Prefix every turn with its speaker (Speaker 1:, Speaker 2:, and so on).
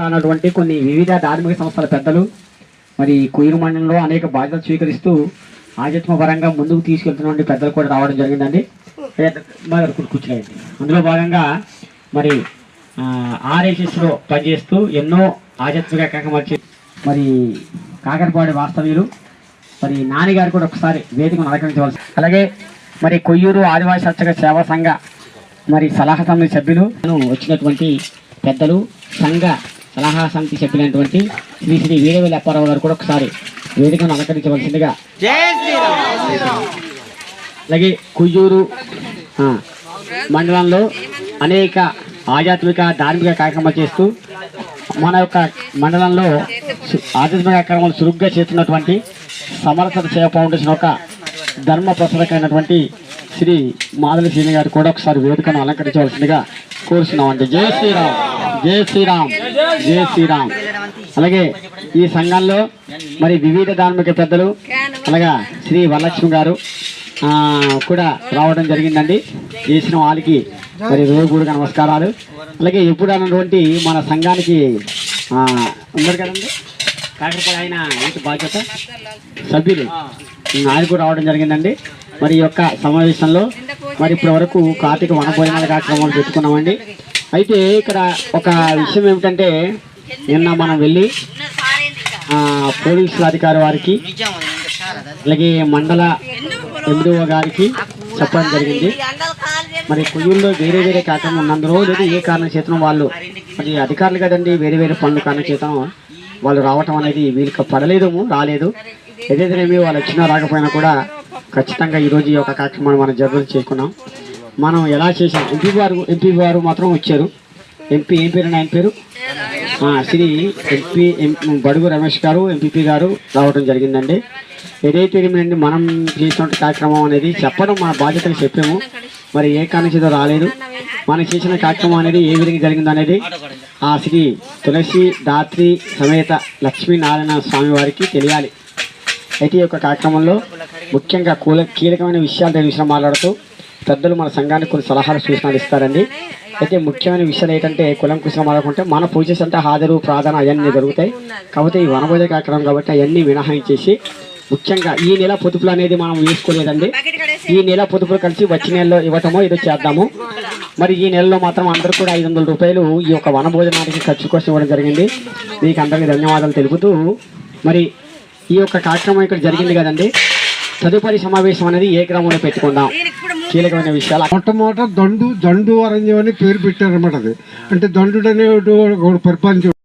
Speaker 1: అన్నటువంటి కొన్ని వివిధ ధార్మిక సంస్థల పెద్దలు మరి కొయ్యూరు మండలంలో అనేక బాధ్యతలు స్వీకరిస్తూ ఆధ్యాత్మపరంగా ముందుకు తీసుకెళ్తున్నటువంటి పెద్దలు కూడా రావడం జరిగిందండి. కూర్చున్నాయండి. అందులో భాగంగా మరి ఆర్ఎస్ఎస్లో పనిచేస్తూ ఎన్నో ఆధ్యాత్మిక కార్యక్రమాలు మరి కాకరపాడి వాస్తవ్యులు మరి నాన్నగారు కూడా ఒకసారి వేదికను అలంకరించవలసి, అలాగే మరి కొయ్యూరు ఆదివాసీ అర్చక సేవా సంఘ మరి సలహా సమితి సభ్యులు వచ్చినటువంటి పెద్దలు, సంఘ సలహా సమితి సభ్యులైనటువంటి శ్రీ శ్రీ వీరవేలి అప్పారావు గారు కూడా ఒకసారి వేదికను అలంకరించవలసిందిగా. అలాగే కొయ్యూరు మండలంలో అనేక ఆధ్యాత్మిక ధార్మిక కార్యక్రమాలు చేస్తూ మన యొక్క మండలంలో ఆధ్యాత్మిక కార్యక్రమాలు చురుగ్గా చేస్తున్నటువంటి సమర్థత సేవ ఫౌండేషన్ ఒక ధర్మ ప్రసారకైనటువంటి శ్రీ మాధవి శ్రీని గారు కూడా ఒకసారి వేదికను అలంకరించవలసిందిగా కోరుతున్నామండి. జై శ్రీరామ్, జై శ్రీరామ్, జై శ్రీరామ్. అలాగే ఈ సంఘంలో మరి వివిధ ధార్మిక పెద్దలు అలాగా శ్రీ వరలక్ష్మి గారు కూడా రావడం జరిగిందండి. చేసిన వాళ్ళకి మరి కూడా నమస్కారాలు. అలాగే ఎప్పుడు అన్నటువంటి మన సంఘానికి ఉన్నారు కదండి కాకరపాడు ఆయన ఏంటి బాధ్యత సభ్యులు ఆయన కూడా రావడం జరిగిందండి. మరి యొక్క సమావేశంలో మరి ఇప్పటి వరకు కార్తీక వనభోజనాల కార్యక్రమాలు పెట్టుకున్నామండి. అయితే ఇక్కడ ఒక విషయం ఏమిటంటే నిన్న మనం వెళ్ళి పోలీసుల అధికారి వారికి అలాగే మండల ఎండిఓ గారికి చెప్పడం జరిగింది. మరి కొయ్యూరులో వేరే వేరే కార్యక్రమం ఉన్నందులో లేదు ఏ కారణం చేతనం వాళ్ళు మరి అధికారులు కదండి వేరే వేరే పనుల కారణం చేతనం వాళ్ళు రావటం అనేది వీళ్ళకి పడలేదేమో, రాలేదు. ఏదైతేనేమి వాళ్ళు వచ్చినా రాకపోయినా కూడా ఖచ్చితంగా ఈరోజు ఈ యొక్క కార్యక్రమాన్ని మనం జరుగుతూ చేసుకున్నాం. మనం ఎలా చేసాం, ఎంపీ వారు మాత్రం వచ్చారు. ఏం పేరు ఆయన పేరు శ్రీ బడుగు రమేష్ గారు ఎంపీపీ గారు రావడం జరిగిందండి. ఏదైతే మనం చేసినటువంటి కార్యక్రమం అనేది చెప్పడం మన బాధ్యతలు చెప్పాము. మరి ఏ కారణం చేత రాలేదు, మనం చేసిన కార్యక్రమం అనేది ఏ విధంగా జరిగింది అనేది ఆ శ్రీ తులసి దాత్రి సమేత లక్ష్మీనారాయణ స్వామి వారికి తెలియాలి. అయితే ఈ యొక్క కార్యక్రమంలో ముఖ్యంగా కీలకమైన విషయాలు మాట్లాడుతూ పెద్దలు మన సంఘానికి కొన్ని సలహాలు సూచనలు ఇస్తారండి. అయితే ముఖ్యమైన విషయాలు ఏంటంటే కులంకుశంగా మాట్లాడుకుంటే మన పూజెస్ అంటే హాజరు ప్రార్థన అవన్నీ జరుగుతాయి. కాకపోతే ఈ వనభోజన కార్యక్రమం కాబట్టి అవన్నీ మినహాయించేసి ముఖ్యంగా ఈ నెల పొదుపులు అనేది మనం వేసుకోలేదండి. ఈ నెల పొదుపులు కలిసి వచ్చే నెలలో ఇవ్వటమో ఏదో చేద్దాము. మరి ఈ నెలలో మాత్రం అందరూ కూడా 500 రూపాయలు ఈ యొక్క వనభోజనానికి ఖర్చు కోసం ఇవ్వడం జరిగింది. మీకు అందరికీ ధన్యవాదాలు తెలుపుతూ మరి ఈ యొక్క కార్యక్రమం ఇక్కడ జరిగింది కదండి. తదుపరి సమావేశం అనేది ఏ గ్రామంలో పెట్టుకుందాం కీలకమైన విషయాలు.
Speaker 2: మొట్టమొదట దండు అరణ్యం అని పేరు పెట్టారన్నమాట. అది అంటే దండు అనే పరిపాలించే